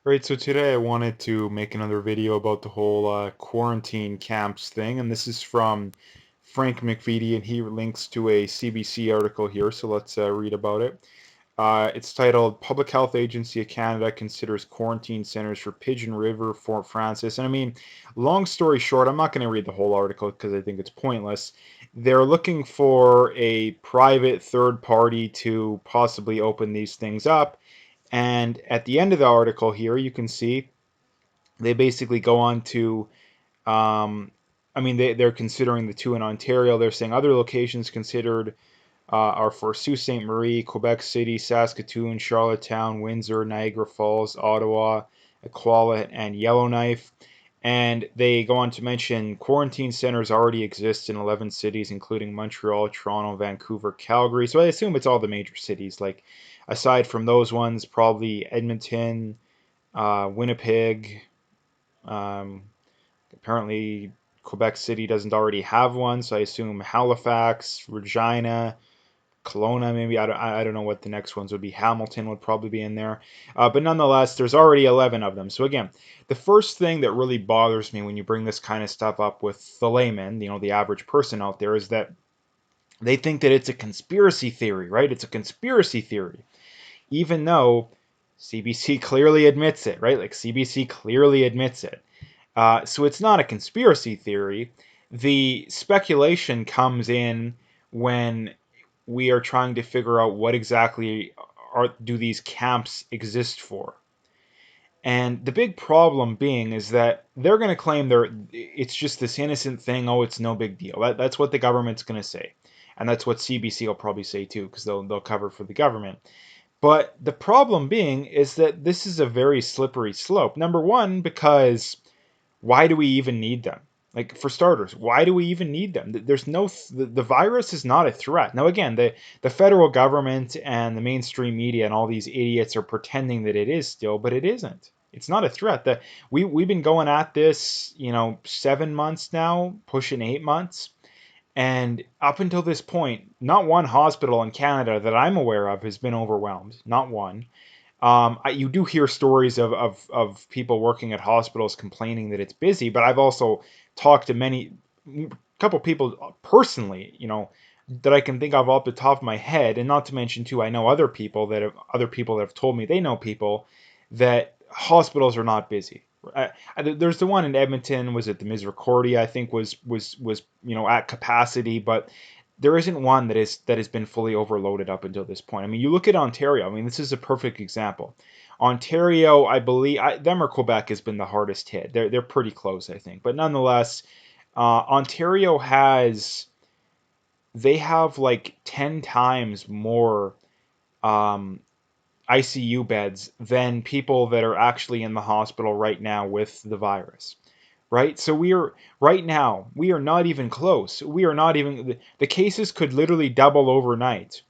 Right, so today I wanted to make another video about the whole quarantine camps thing, and this is from Frank McVitie, and he links to a CBC article here, so let's read about it. It's titled Public Health Agency of Canada Considers Quarantine Centers for Pigeon River, Fort Frances. And I mean, long story short, I'm not going to read the whole article because I think it's pointless. They're looking for a private third party to possibly open these things up, and at the end of the article here, you can see they basically go on to, I mean, they're considering the two in Ontario. They're saying other locations considered are for Sault Ste. Marie, Quebec City, Saskatoon, Charlottetown, Windsor, Niagara Falls, Ottawa, Equala, and Yellowknife. And they go on to mention quarantine centers already exist in 11 cities, including Montreal, Toronto, Vancouver, Calgary. So I assume it's all the major cities. Like, aside from those ones, probably Edmonton, Winnipeg. Um, Apparently, Quebec City doesn't already have one, so I assume Halifax, Regina, Kelowna, maybe. I don't know what the next ones would be. Hamilton would probably be in there. But nonetheless, there's already 11 of them. So again, the first thing that really bothers me when you bring this kind of stuff up with the layman, the average person out there, is that they think that it's a conspiracy theory, right? It's a conspiracy theory, even though CBC clearly admits it, right? Like CBC clearly admits it. So it's not a conspiracy theory. The speculation comes in when we are trying to figure out what exactly do these camps exist for. And the big problem being is that they're going to claim it's just this innocent thing. Oh, it's no big deal. That's what the government's going to say, and that's what CBC will probably say too, because they'll cover for the government. But the problem being is that this is a very slippery slope. Number one, because why do we even need them? Like, for starters, why do we even need them? There's no the virus is not a threat. Now again, the federal government and the mainstream media and all these idiots are pretending that it is still, but it isn't. It's not a threat. That we've been going at this, 7 months now, pushing 8 months, and up until this point, not one hospital in Canada that I'm aware of has been overwhelmed. Not one. You do hear stories of people working at hospitals complaining that it's busy, but I've also talked to a couple people personally, that I can think of off the top of my head, and not to mention too, I know other people that have told me they know people that hospitals are not busy. There's the one in Edmonton, was it the Misericordia? I think was at capacity, but there isn't one that has been fully overloaded up until this point. I mean, you look at Ontario. I mean, this is a perfect example. Ontario, I believe, them or Quebec has been the hardest hit. They're pretty close, I think, but nonetheless, Ontario they have like 10 times more um, ICU beds than people that are actually in the hospital right now with the virus, right? So right now, we are not even close. We are not even, the cases could literally double overnight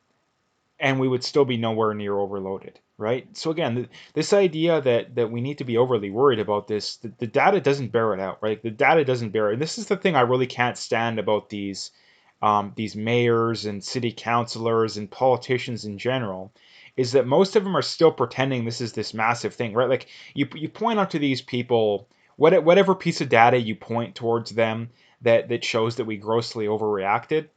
and we would still be nowhere near overloaded, right? So again, this idea that we need to be overly worried about this, the data doesn't bear it out, right? The data doesn't bear it. And this is the thing I really can't stand about these mayors and city councilors and politicians in general, is that most of them are still pretending this is this massive thing, right? Like, you point out to these people, whatever piece of data you point towards them that shows that we grossly overreacted,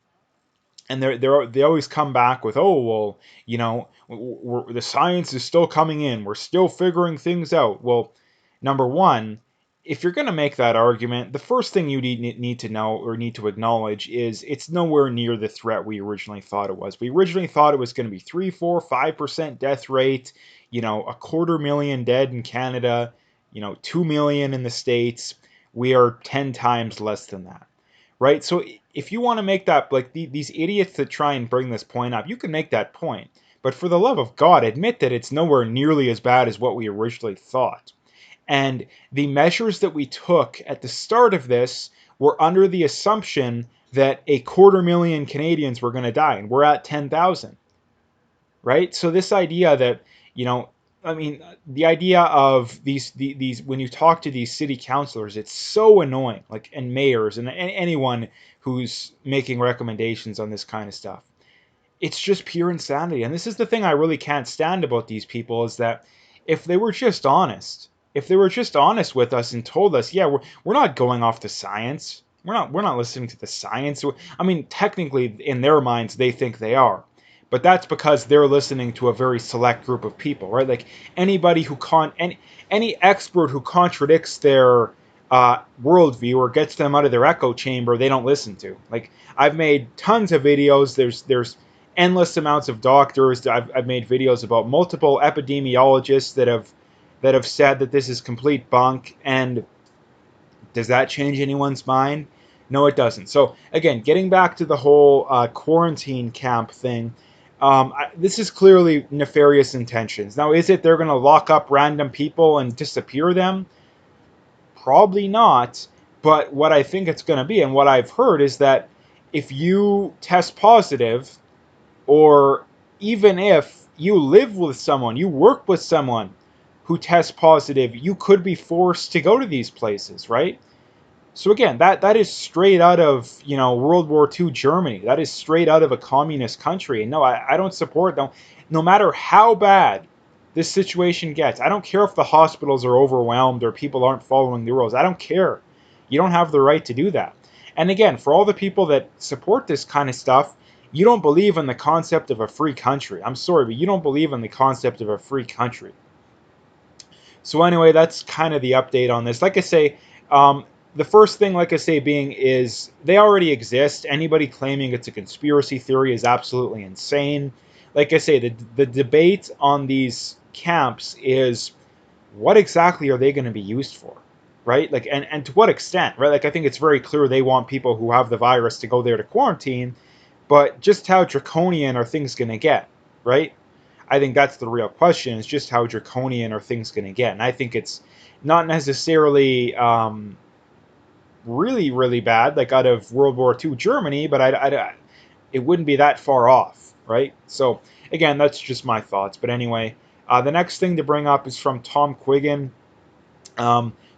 and they always come back with, oh well, the science is still coming in, we're still figuring things out. Well, number one, if you're going to make that argument, the first thing you need to know or need to acknowledge is it's nowhere near the threat we originally thought it was. We originally thought it was going to be 3, 4, 5% death rate, a 250,000 dead in Canada, 2 million in the States. We are 10 times less than that, right? So if you want to make that, like, these idiots that try and bring this point up, you can make that point. But for the love of God, admit that it's nowhere nearly as bad as what we originally thought. And the measures that we took at the start of this were under the assumption that 250,000 Canadians were going to die, and we're at 10,000, right? So this idea that, you know, I mean, the idea of these when you talk to these city councilors, it's so annoying, like, and mayors and anyone who's making recommendations on this kind of stuff. It's just pure insanity. And this is the thing I really can't stand about these people, is that if they were just honest, if they were just honest with us and told us, yeah, we're not going off the science. We're not listening to the science. I mean, technically, in their minds, they think they are, but that's because they're listening to a very select group of people, right? Like anybody who any expert who contradicts their worldview or gets them out of their echo chamber, they don't listen to. Like I've made tons of videos. There's endless amounts of doctors. I've made videos about multiple epidemiologists that have said that this is complete bunk. And does that change anyone's mind? No, it doesn't. So again, getting back to the whole quarantine camp thing, this is clearly nefarious intentions. Now, is it they're going to lock up random people and disappear them? Probably not. But what I think it's going to be, and what I've heard, is that if you test positive, or even if you live with someone, you work with someone who tests positive, you could be forced to go to these places, right? So again, that is straight out of, World War II Germany. That is straight out of a communist country. And no, I don't support them. No matter how bad this situation gets, I don't care if the hospitals are overwhelmed or people aren't following the rules. I don't care. You don't have the right to do that. And again, for all the people that support this kind of stuff, you don't believe in the concept of a free country. I'm sorry, but you don't believe in the concept of a free country. So anyway, that's kind of the update on this. Like I say, the first thing, like I say, being is they already exist. Anybody claiming it's a conspiracy theory is absolutely insane. Like I say, the debate on these camps is what exactly are they going to be used for, right? Like, and to what extent, right? Like, I think it's very clear they want people who have the virus to go there to quarantine, but just how draconian are things going to get, right? I think that's the real question, is just how draconian are things going to get. And I think it's not necessarily really, really bad, like out of World War II Germany, but it wouldn't be that far off, right? So, again, that's just my thoughts. But anyway, the next thing to bring up is from Tom Quiggin,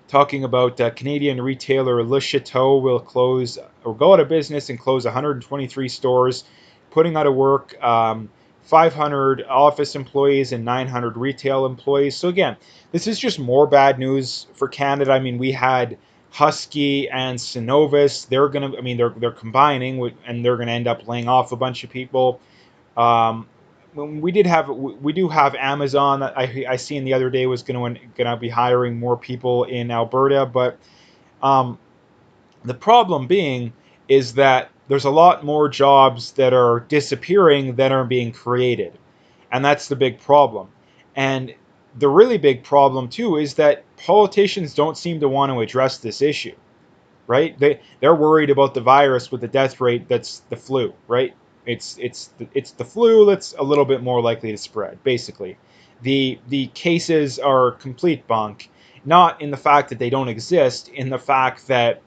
talking about Canadian retailer Le Chateau will close or go out of business and close 123 stores, putting out of work 500 office employees and 900 retail employees. So again, this is just more bad news for Canada. I mean, we had Husky and Synovus. They're combining, and they're gonna end up laying off a bunch of people. Um, we do have Amazon that I seen the other day was gonna be hiring more people in Alberta, but um, the problem being is that there's a lot more jobs that are disappearing than are being created, and that's the big problem. And the really big problem too is that politicians don't seem to want to address this issue, right? They're worried about the virus with the death rate that's the flu, right? It's the flu that's a little bit more likely to spread. Basically, the cases are complete bunk, not in the fact that they don't exist, in the fact that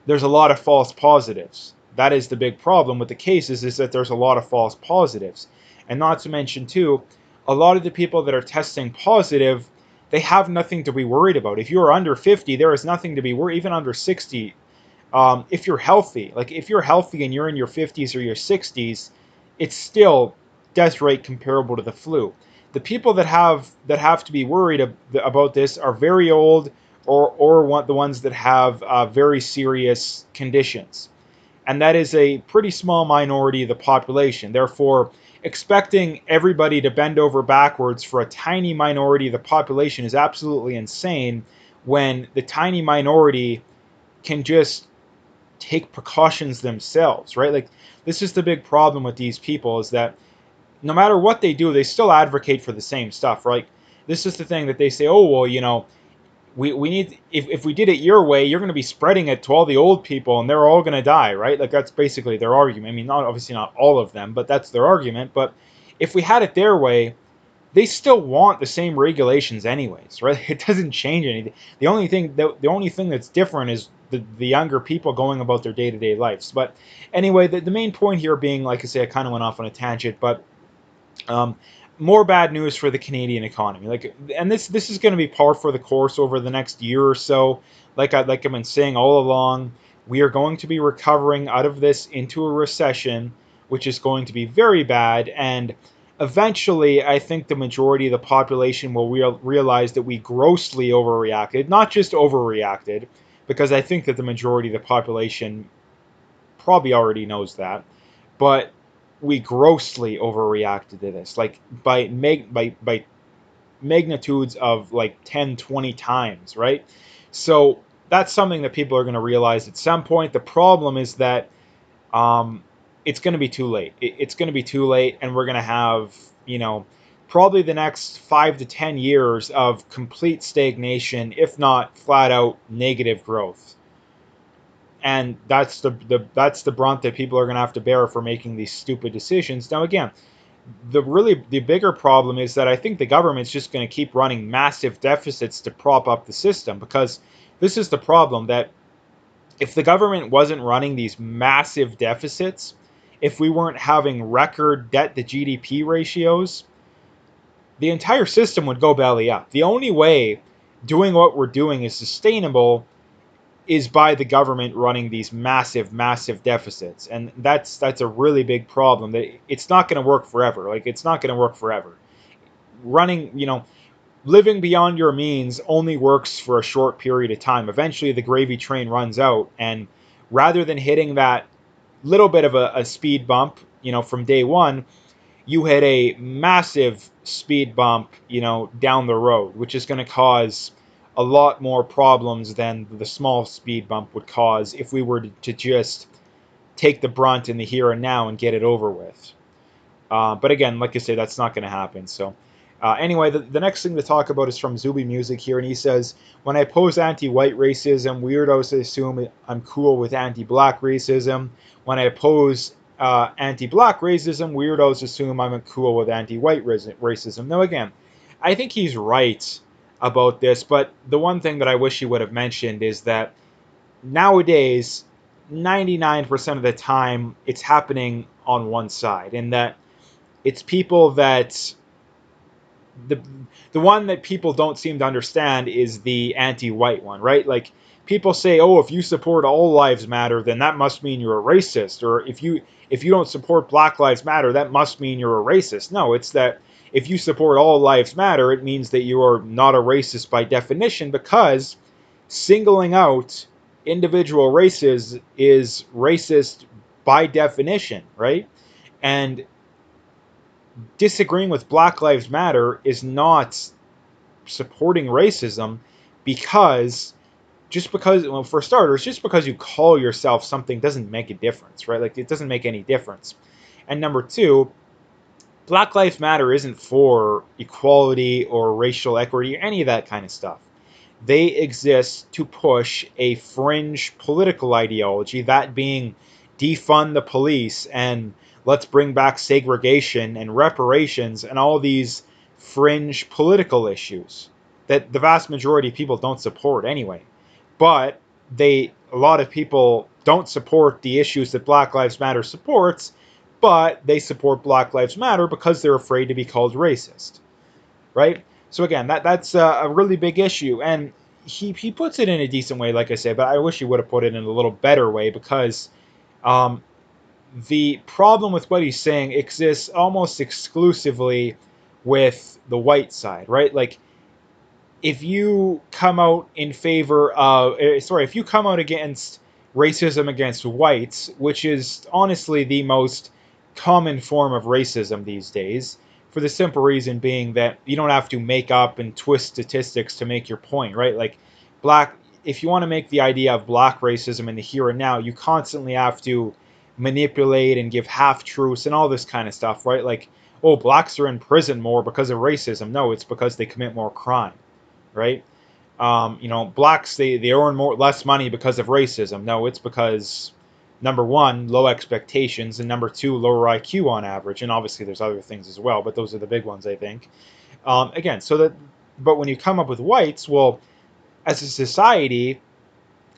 there's a lot of false positives. That is the big problem with the cases, is that there's a lot of false positives. And not to mention too, a lot of the people that are testing positive, they have nothing to be worried about. If you're under 50, there is nothing to be worried, even under 60. If you're healthy, like if you're healthy and you're in your 50s or your 60s, it's still death rate comparable to the flu. The people that have to be worried about this are very old, or the ones that have very serious conditions, and that is a pretty small minority of the population. Therefore, expecting everybody to bend over backwards for a tiny minority of the population is absolutely insane, when the tiny minority can just take precautions themselves, right? Like, this is the big problem with these people, is that no matter what they do, they still advocate for the same stuff, right? This is the thing that they say, oh, well, we need, if we did it your way, you're going to be spreading it to all the old people and they're all going to die, right? Like, that's basically their argument. I mean, not obviously not all of them, but that's their argument. But if we had it their way, they still want the same regulations anyways, right? It doesn't change anything. The only thing that's different is the younger people going about their day-to-day lives. But anyway, the main point here being, like I say, I kind of went off on a tangent, but um, more bad news for the Canadian economy. Like, and this is going to be par for the course over the next year or so. Like I've been saying all along, we are going to be recovering out of this into a recession, which is going to be very bad. And eventually, I think the majority of the population will realize that we grossly overreacted, not just overreacted, because I think that the majority of the population probably already knows that, but we grossly overreacted to this, like by magnitudes of like 10, 20 times, right? So that's something that people are going to realize at some point. The problem is that um, it's going to be too late. It's going to be too late, and we're going to have, you know, probably the next 5 to 10 years of complete stagnation, if not flat out negative growth. And that's the brunt that people are going to have to bear for making these stupid decisions. Now, again, the bigger problem is that I think the government's just going to keep running massive deficits to prop up the system, because this is the problem, that if the government wasn't running these massive deficits, if we weren't having record debt to GDP ratios, the entire system would go belly up. The only way doing what we're doing is sustainable is by the government running these massive, massive deficits, and that's a really big problem. That it's not going to work forever. Like, it's not going to work forever. Running, living beyond your means only works for a short period of time. Eventually, the gravy train runs out, and rather than hitting that little bit of a speed bump, from day one, you hit a massive speed bump, down the road, which is going to cause a lot more problems than the small speed bump would cause if we were to just take the brunt in the here and now and get it over with. But again, like I say, that's not going to happen. So anyway, the next thing to talk about is from Zuby Music here, and he says, when I oppose anti-white racism, weirdos assume I'm cool with anti-black racism. When I oppose anti-black racism, weirdos assume I'm cool with anti-white racism. Now, again, I think he's right about this, but the one thing that I wish he would have mentioned is that nowadays, 99% of the time, it's happening on one side, and that it's people that the the one that people don't seem to understand is the anti-white one, right? Like, people say, "Oh, if you support all lives matter, then that must mean you're a racist," or if you don't support Black Lives Matter, that must mean you're a racist. No, it's that if you support all lives matter, it means that you are not a racist by definition, because singling out individual races is racist by definition, right? And disagreeing with Black Lives Matter is not supporting racism, because well, for starters, just because you call yourself something doesn't make a difference, right? Like, it doesn't make any difference. And number two, Black Lives Matter isn't for equality or racial equity or any of that kind of stuff. They exist to push a fringe political ideology, that being defund the police and let's bring back segregation and reparations and all these fringe political issues that the vast majority of people don't support anyway. But a lot of people don't support the issues that Black Lives Matter supports, but they support Black Lives Matter because they're afraid to be called racist, right? So again, that's a really big issue, and he puts it in a decent way, like I said, but I wish he would have put it in a little better way, because um, the problem with what he's saying exists almost exclusively with the white side, right? Like, if you come out in favor of, if you come out against racism against whites, which is honestly the most common form of racism these days, for the simple reason being that you don't have to make up and twist statistics to make your point, right? Like, if you want to make the idea of black racism in the here and now, you constantly have to manipulate and give half truths and all this kind of stuff, right? Like, oh, blacks are in prison more because of racism. No, it's because they commit more crime, right? Blacks, they earn less money because of racism. No, it's because, number one, low expectations, and number two, lower IQ on average. And obviously there's other things as well, but those are the big ones, I think. Again, but when you come up with whites, well, as a society,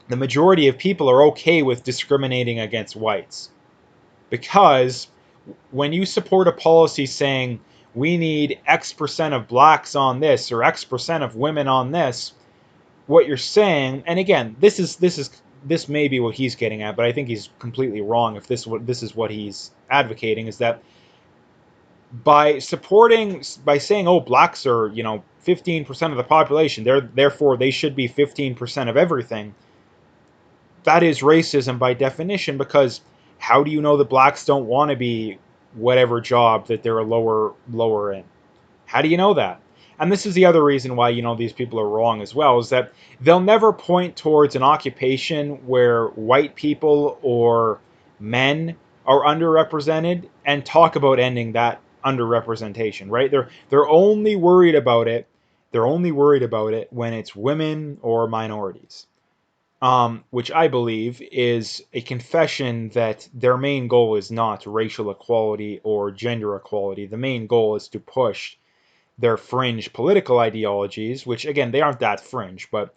the majority of people are okay with discriminating against whites, because when you support a policy saying we need X percent of blacks on this or X percent of women on this, what you're saying, and again, this may be what he's getting at, but I think he's completely wrong if this is what he's advocating, is that by saying, oh, blacks are 15% of the population, therefore they should be 15% of everything. That is racism by definition, because how do you know that blacks don't want to be whatever job that they're a lower in? How do you know that? And this is the other reason why these people are wrong as well, is that they'll never point towards an occupation where white people or men are underrepresented and talk about ending that underrepresentation, right? They're only worried about it. They're only worried about it when it's women or minorities, which I believe is a confession that their main goal is not racial equality or gender equality. The main goal is to push their fringe political ideologies, which again, they aren't that fringe, but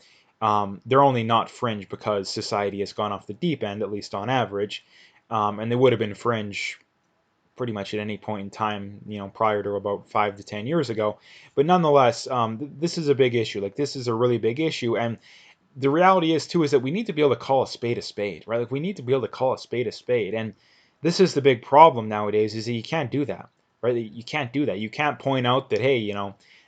they're only not fringe because society has gone off the deep end, at least on average. And they would have been fringe pretty much at any point in time, prior to about 5 to 10 years ago. But nonetheless, this is a big issue. Like, this is a really big issue. And the reality is too is that we need to be able to call a spade, right? Like, we need to be able to call a spade. And this is the big problem nowadays, is that you can't do that, right? You can't do that. You can't point out that, hey,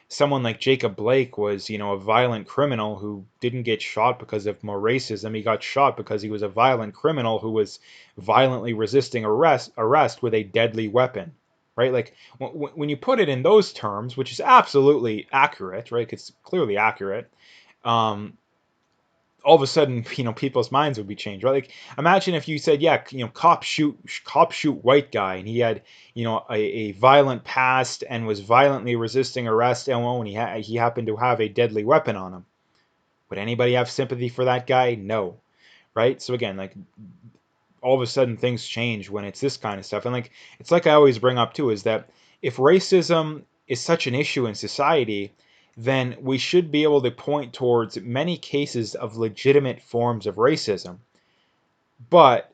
someone like Jacob Blake was, a violent criminal who didn't get shot because of more racism. He got shot because he was a violent criminal who was violently resisting arrest with a deadly weapon, right? Like, when you put it in those terms, which is absolutely accurate, right? It's clearly accurate. Um, all of a sudden, people's minds would be changed, right? Like, imagine if you said, yeah, cop shoot white guy, and he had, a violent past and was violently resisting arrest, and he happened to have a deadly weapon on him. Would anybody have sympathy for that guy? No, right? So again, like, all of a sudden things change when it's this kind of stuff. And like, it's like I always bring up too, is that if racism is such an issue in society, then we should be able to point towards many cases of legitimate forms of racism. But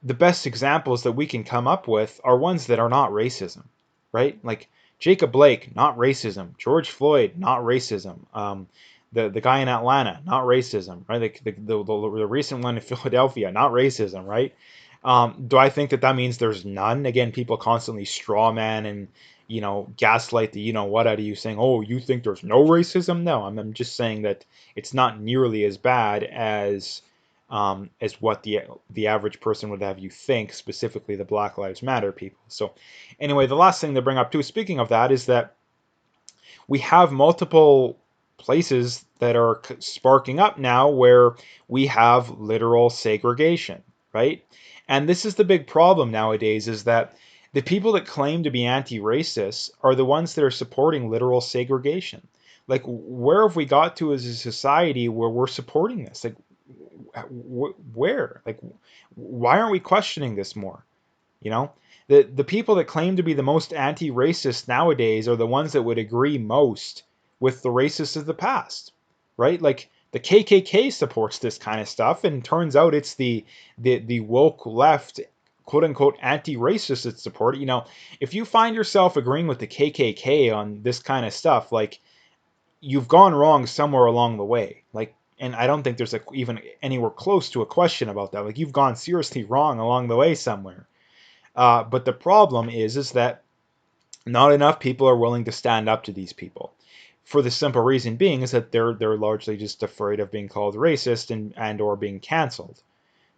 the best examples that we can come up with are ones that are not racism, right? Like Jacob Blake, not racism. George Floyd, not racism. The guy in Atlanta, not racism, right? Like the recent one in Philadelphia, not racism, right? Do I think that that means there's none? Again, people constantly straw man and gaslight the what out of you, saying, "Oh, you think there's no racism?" No, I'm just saying that it's not nearly as bad as what the average person would have you think, specifically the Black Lives Matter people. So, anyway, the last thing to bring up too, speaking of that, is that we have multiple places that are sparking up now where we have literal segregation, right? And this is the big problem nowadays, is that the people that claim to be anti-racist are the ones that are supporting literal segregation. Like, where have we got to as a society where we're supporting this? Like, where? Like, why aren't we questioning this more? You know, the people that claim to be the most anti-racist nowadays are the ones that would agree most with the racists of the past, right? Like, the KKK supports this kind of stuff, and turns out it's the woke left, quote unquote, anti-racist that support it. If you find yourself agreeing with the KKK on this kind of stuff, like, you've gone wrong somewhere along the way. Like, and I don't think there's even anywhere close to a question about that. Like, you've gone seriously wrong along the way somewhere. But the problem is that not enough people are willing to stand up to these people. For the simple reason being is that they're largely just afraid of being called racist and or being canceled,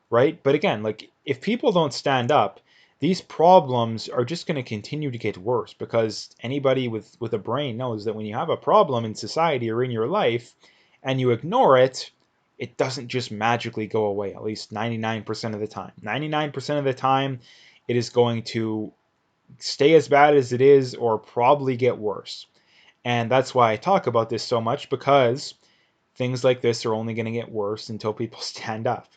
right? But again, like, if people don't stand up, these problems are just going to continue to get worse, because anybody with a brain knows that when you have a problem in society or in your life and you ignore it, it doesn't just magically go away, at least 99% of the time. 99% of the time, it is going to stay as bad as it is or probably get worse. And that's why I talk about this so much, because things like this are only going to get worse until people stand up.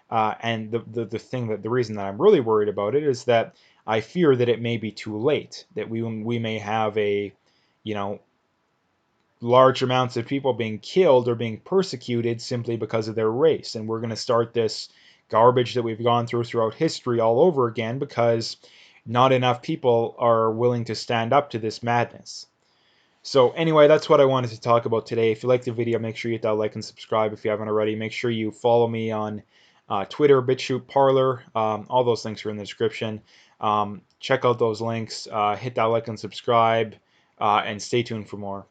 And the reason that I'm really worried about it is that I fear that it may be too late, that we may have you know, large amounts of people being killed or being persecuted simply because of their race. And we're going to start this garbage that we've gone throughout history all over again, because not enough people are willing to stand up to this madness. So anyway, that's what I wanted to talk about today. If you liked the video, make sure you hit that like and subscribe if you haven't already. Make sure you follow me on Twitter, BitChute, Parler. All those links are in the description. check out those links, hit that like and subscribe, and stay tuned for more.